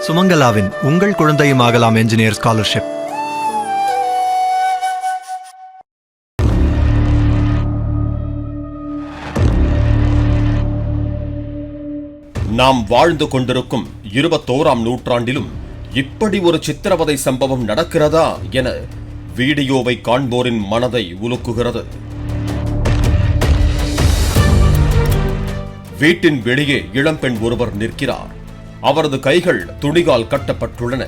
சுமங்கலாவின் உங்கள் குழந்தையும் ஆகலாம் என்ஜினியர் ஸ்காலர்ஷிப். நாம் வாழ்ந்து கொண்டிருக்கும் 21ஆம் நூற்றாண்டிலும் இப்படி ஒரு சித்திரவதை சம்பவம் நடக்கிறதா என வீடியோவை காண்போரின் மனதை உலுக்குகிறது. வீட்டின் வெளியே இளம்பெண் ஒருவர் நிற்கிறார். அவரது கைகள் துணிகால் கட்டப்பட்டுள்ளன.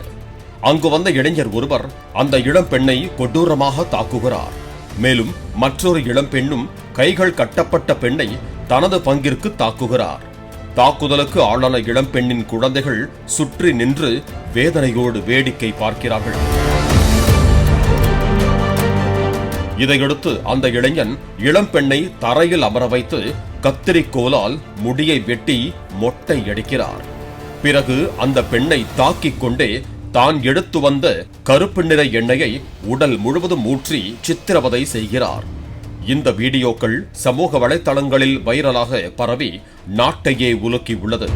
அங்கு வந்த இளைஞர் ஒருவர் அந்த இளம்பெண்ணை கொடூரமாக தாக்குகிறார். மேலும் மற்றொரு இளம்பெண்ணும் கைகள் கட்டப்பட்ட பெண்ணை தனது பங்கிற்கு தாக்குகிறார். தாக்குதலுக்கு ஆளான இளம்பெண்ணின் குழந்தைகள் சுற்றி நின்று வேதனையோடு வேடிக்கை பார்க்கிறார்கள். இதையடுத்து அந்த இளைஞன் இளம்பெண்ணை தரையில் அமர வைத்து கத்திரிக்கோலால் முடியை வெட்டி மொட்டை அடிக்கிறார். பிறகு அந்த பெண்ணை தாக்கிக் கொண்டே தான் எடுத்து வந்த கருப்பு நிற எண்ணெயை உடல் முழுவதும் ஊற்றி சித்திரவதை செய்கிறார். இந்த வீடியோக்கள் சமூக வலைதளங்களில் வைரலாக பரவி நாட்டையே உலுக்கி உள்ளது.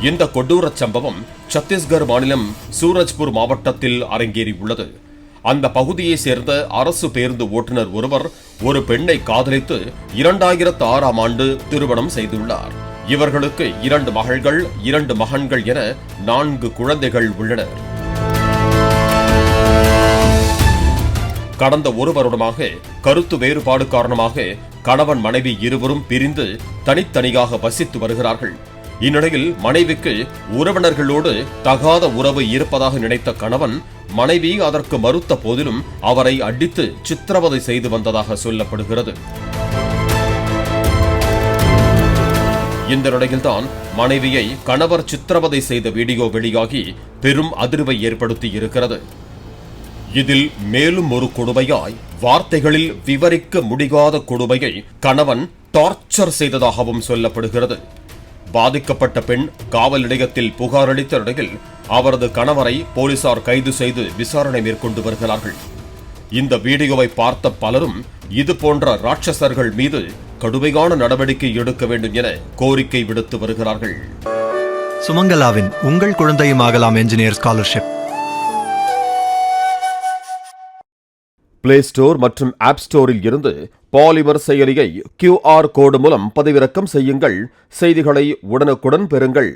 இந்த கொடூர சம்பவம் சத்தீஸ்கர் மாநிலம் சூரஜ்பூர் மாவட்டத்தில் அரங்கேறியுள்ளது. அந்த பகுதியை சேர்ந்த அரசு பேருந்து ஓட்டுநர் ஒருவர் ஒரு பெண்ணை காதலித்து 2006ஆம் ஆண்டு திருமணம் செய்துள்ளார். இவர்களுக்கு 2 மகள்கள் 2 மகன்கள் என 4 குழந்தைகள் உள்ளனர். கடந்த ஒரு வருடமாக கருத்து வேறுபாடு காரணமாக கணவன் மனைவி இருவரும் பிரிந்து தனித்தனியாக வசித்து வருகிறார்கள். இந்நிலையில் மனைவிக்கு உறவினர்களோடு தகாத உறவு இருப்பதாக நினைத்த கணவன் மனைவி அதற்கு மறுத்த போதிலும் அவரை அடித்து சித்திரவதை செய்து வந்ததாக சொல்லப்படுகிறது. இந்த நிலையில்தான் மனைவியை கணவர் சித்திரவதை செய்த வீடியோ வெளியாகி பெரும் அதிர்வை ஏற்படுத்தி இருக்கிறது. இதில் மேலும் ஒரு கொடுமையாய் வார்த்தைகளில் விவரிக்க முடியாத கொடுமையை கணவன் டார்ச்சர் செய்ததாகவும் சொல்லப்படுகிறது. பாதிக்கப்பட்ட பெண் காவல் நிலையத்தில் புகார் அளித்த நிலையில் அவரது கணவரை போலீசார் கைது செய்து விசாரணை மேற்கொண்டு வருகிறார்கள். இந்த வீடியோவை பார்த்த பலரும் இது போன்ற ராட்சசர்கள் மீது கடுமையான நடவடிக்கை எடுக்க வேண்டும் என கோரிக்கை விடுத்து வருகிறார்கள். சுமங்கலாவின் உங்கள் குழந்தையும் ஆகலாம் என்ஜினியர் ஸ்காலர்ஷிப். பிளே ஸ்டோர் மற்றும் ஆப் ஸ்டோரில் இருந்து பாலிமர் செயலியை QR கோடு மூலம் பதிவிறக்கம் செய்யுங்கள். செய்திகளை உடனுக்குடன் பெறுங்கள்.